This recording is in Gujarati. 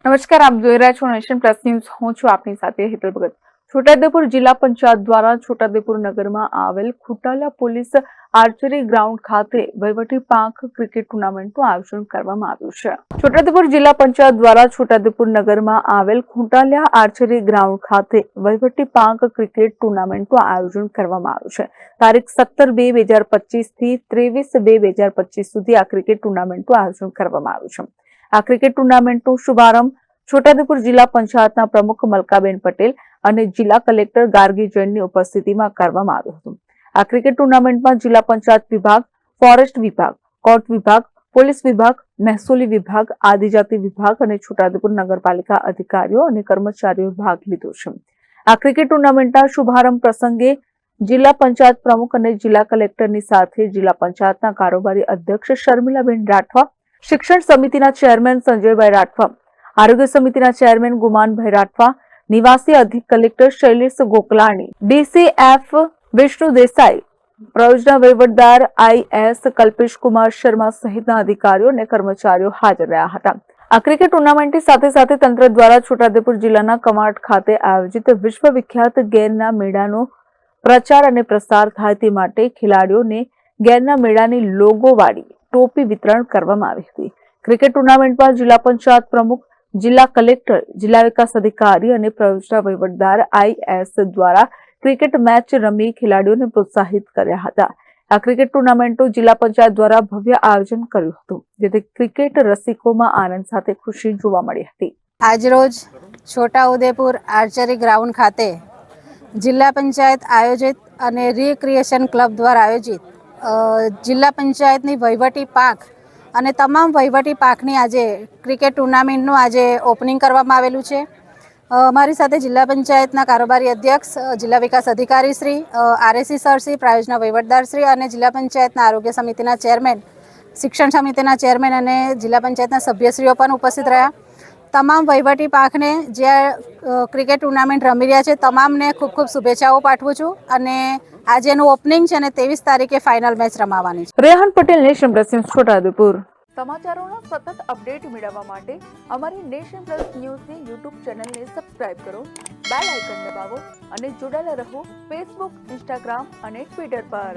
નમસ્કાર, આપ જોઈ રહ્યા છો નેશન પ્લસ ન્યૂઝ। હું છું આપની સાથે હેતલ ભગત। છોટાઉદેપુર જિલ્લા પંચાયત દ્વારા છોટાઉદેપુર નગરમાં આવેલ ખુટાલા પોલીસ આર્ચરી ગ્રાઉન્ડ ખાતે વહીવટી પાંખ ક્રિકેટ ટુર્નામેન્ટનું આયોજન કરવામાં આવ્યું છે। છોટાઉદેપુર જિલ્લા પંચાયત દ્વારા છોટાઉદેપુર નગરમાં આવેલ ખુટાલા આર્ચરી ગ્રાઉન્ડ ખાતે વહીવટી પાંખ ક્રિકેટ ટુર્નામેન્ટનું આયોજન કરવામાં આવ્યું છે। તારીખ 17/2/2025 થી 23/2/2025 સુધી આ ક્રિકેટ ટુર્નામેન્ટનું આયોજન કરવામાં આવ્યું છે। આ ક્રિકેટ ટુર્નામેન્ટનો શુભારંભ છોટાઉદેપુર જિલ્લા પંચાયતના પ્રમુખ મલકાબેન પટેલ અને જિલ્લા કલેક્ટર ગાર્ગી જૈનની ઉપસ્થિતિમાં કરવામાં આવ્યો હતો। આ ક્રિકેટ ટુર્નામેન્ટમાં જિલ્લા પંચાયત વિભાગ, ફોરેસ્ટ વિભાગ, કોર્ટ વિભાગ, પોલીસ વિભાગ, મહેસૂલી વિભાગ, આદિજાતિ વિભાગ અને છોટાઉદેપુર નગરપાલિકા અધિકારીઓ અને કર્મચારીઓએ ભાગ લીધો છે। આ ક્રિકેટ ટુર્નામેન્ટના શુભારંભ પ્રસંગે જિલ્લા પંચાયત પ્રમુખ અને જિલ્લા કલેક્ટરની સાથે જિલ્લા પંચાયતના કારોબારી અધ્યક્ષ શર્મિલાબેન રાઠવા, શિક્ષણ સમિતિના ચેરમેન સંજયભાઈ રાઠવા, આરોગ્ય સમિતિના ચેરમેન ગુમાનભાઈ રાઠવા, નિવાસી અધિક કલેક્ટર શૈલેષ ગોકલાણી, ડીસીએફ વિષ્ણુ દેસાઈ, પ્રયોજના વહીવટદાર IS કલ્પેશ કુમાર શર્મા સહિતના અધિકારીઓ અને કર્મચારીઓ હાજર રહ્યા હતા। આ ક્રિકેટ ટુર્નામેન્ટની સાથે સાથે તંત્ર દ્વારા છોટાઉદેપુર જિલ્લાના કમાડ ખાતે આયોજિત વિશ્વ વિખ્યાત ગેરના મેળાનો પ્રચાર અને પ્રસાર થાય તે માટે ખેલાડીઓને ગેરના મેળાની લોગોવાળી ટોપી વિતરણ કરવામાં આવી હતી। ક્રિકેટ ટુર્નામેન્ટમાં જિલ્લા પંચાયત પ્રમુખ, જિલ્લા કલેક્ટર, જિલ્લા વિકાસ અધિકારી અને પ્રયોજના વહીવટદાર IS દ્વારા ક્રિકેટ મેચ રમી ખેલાડીઓને પ્રોત્સાહિત કર્યા હતા। આ ક્રિકેટ ટુર્નામેન્ટનું જિલ્લા પંચાયત દ્વારા ભવ્ય આયોજન કર્યું હતું, જેથી ક્રિકેટ રસિકોમાં આનંદ સાથે ખુશી જોવા મળી હતી। આજરોજ છોટાઉદેપુર આર્ચરી ગ્રાઉન્ડ ખાતે જિલ્લા પંચાયત આયોજિત અને રિક્રિએશન ક્લબ દ્વારા આયોજિત જિલ્લા પંચાયતની વહીવટી પાંખ અને તમામ વહીવટી પાંખની આજે ક્રિકેટ ટુર્નામેન્ટનું આજે ઓપનિંગ કરવામાં આવેલું છે। અમારી સાથે જિલ્લા પંચાયતના કારોબારી અધ્યક્ષ, જિલ્લા વિકાસ અધિકારી શ્રી, RSC સર શ્રી, પ્રાયોજના વહીવટદાર શ્રી અને જિલ્લા પંચાયતના આરોગ્ય સમિતિના ચેરમેન, શિક્ષણ સમિતિના ચેરમેન અને જિલ્લા પંચાયતના સભ્યશ્રીઓ પણ ઉપસ્થિત રહ્યા। તમામ વહીવટી પાંખને જે ક્રિકેટ ટુર્નામેન્ટ રમી રહ્યા છે તમામને ખૂબ ખૂબ શુભેચ્છાઓ પાઠવું છું અને આજેનું ઓપનિંગ છે અને 23 તારીખે ફાઇનલ મેચ રમાવાની છે। Rehan Patel, Nation Plus News, Chhotaudepur. સમાચારોના સતત અપડેટ મેળવવા માટે અમારી નેશન પ્લસ ન્યૂઝની YouTube ચેનલને સબસ્ક્રાઇબ કરો, બેલ આઇકન દબાવો અને જોડાયેલા રહો Facebook, Instagram અને Twitter પર।